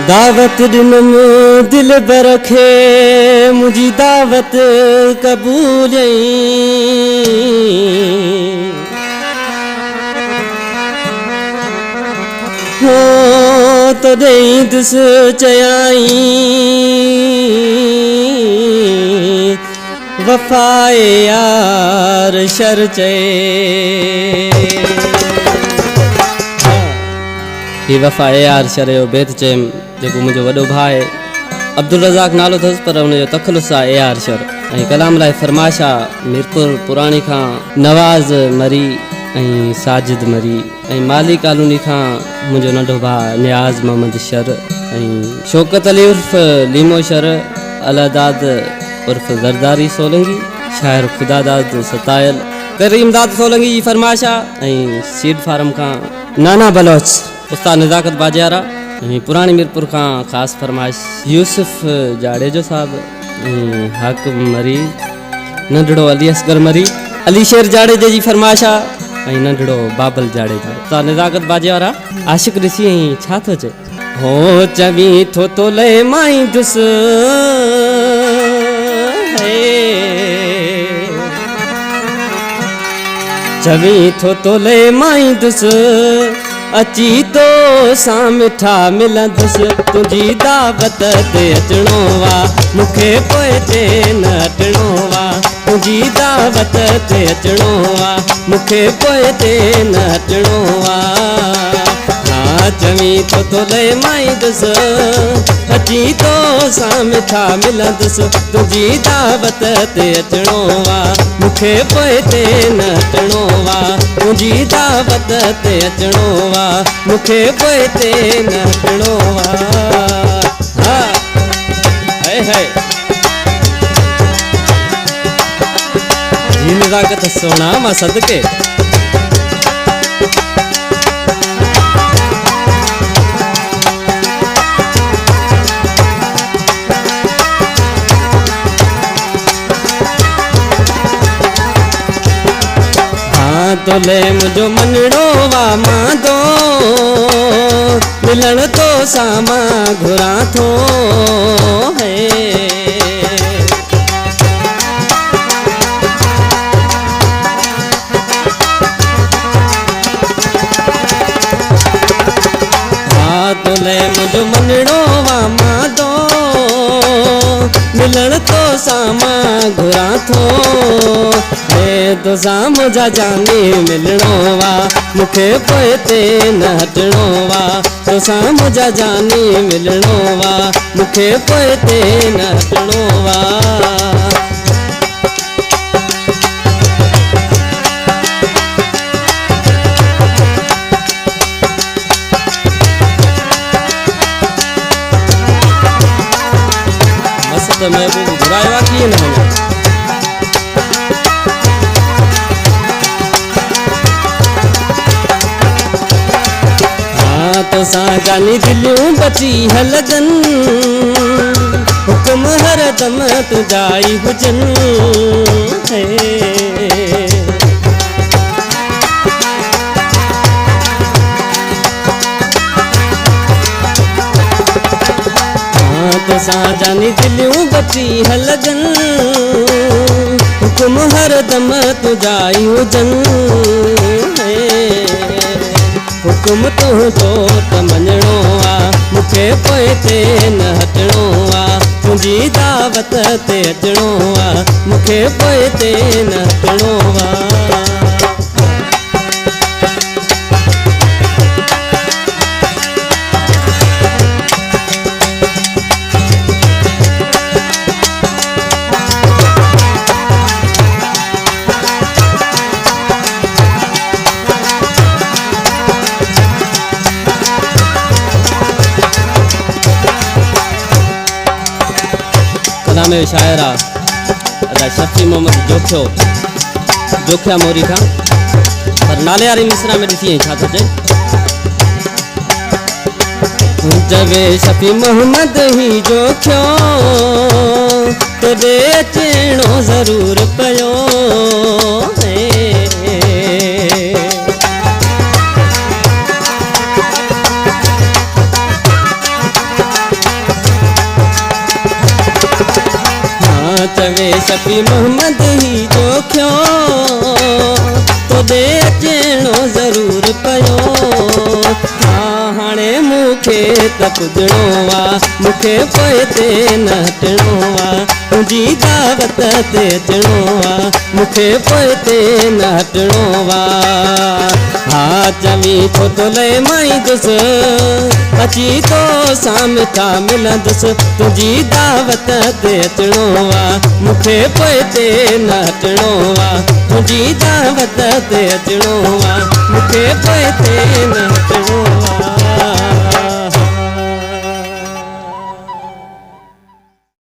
दावत दिनम दिल बरखे मुझी दावत कबूल हो तो दई दुस चयाई वफाए यार शर चए ही वफाए यार शर जो बेत चयम जो मुझो वडो भाई अब्दुल रज़ाक नालो थस पर उन जो तखलुस है ए आर शर कलाम लाए फरमाशा मीरपुर पुरानी का नवाज मरी साजिद मरी माली कॉलोनी का मुझो नंढो भा नियाज मोहम्मद शर शौकत अली उर्फ लीमो शर अलादाद उर्फ जरदारी सोलंगी शायर खुदादाद सतायल करीमदाद सोलंगी जी फरमाशा सीड फार्म का नाना बलोच उस्ताद नज़ाकत बाजारा पुरानी मीरपुर का खास फरमाइश यूसुफ जाडेजो साहब हाकिम मरी नंढड़ो अली असगर मरी अली शेर जाडेजे जी फरमाइशा नंढड़ो बाबल जाडेजा उस्ताद नज़ाकत बाजारा आशिक ॾिसी छा थो चए हो चवी थो तो ले माई दुस चवी थो तो ले माई दुस अची तो सा मिठा मिलंदुस तुझी दावत ते अचणो वा मुखे पोइ ते न अचणो वा तुझी दावत ते अचणो वा मुखे पोइ ते न अचणो वा हाँ चवी तो ले माई दुस अची तो सा मिठा मिलंदुस तुझी दावत ते अचणो वा मुखे पोइ ते न अचणो वा तुझी दावत ते अचणो वा मुखे पोइ ते न अचणो वा हाँ है जी नज़ाकत सोना मां सदके तोले मुझो मनड़ो वा मांदो मिलन तो सामा घुरा थो है हाँ तोले मुझो मनड़ो वा मांदो मिलन तो सामा घुरा थो तो साम जा जानी मिलणो वा मुखे पोइ ते न हटणो वा तो साम जा जानी मिलणो वा मुखे पोइ ते न हटणो वा मस्त महबूब घुरायो कीअं न वञे तो सा जानी दिलियूं बची हलगन हुक्म हर दम तुझाई हुजन हाँ तो सा जानी दिलियूं बची हलगन हुक्म हर दम तुझाई हुजन हुकुम तुझो त मञणो आ मुखे पोइ ते न हटणो आ तुंहिंजी दावत ते अचणो आ मुखे पोइ ते न हटणो आ में शायरा अदा शफी मोहम्मद जोखिया मोरी का पर नाले वारी मिसरा में ॾिसी छा थो चए जवे शफी मोहम्मद ही जोखियो तोॾे अचणो ज़रूर पियो शफी मोहम्मद ही जो क्यों तो दे अचणो ज़रूर पयो हाणे मूंखे त पुॼणो आहे मूंखे पोइ ते न हटणो आहे तुंहिंजी दावत ते अचणो आहे मूंखे पोइ ते न हटणो आहे हा चवी छो तो लए माई दुसि अची तो सां मिठा मिलंदुसि तुंहिंजी दावत ते अचणो आहे मूंखे पोइ ते न हटणो आहे तुंहिंजी दावत ते अचणो आहे मूंखे पोइ ते न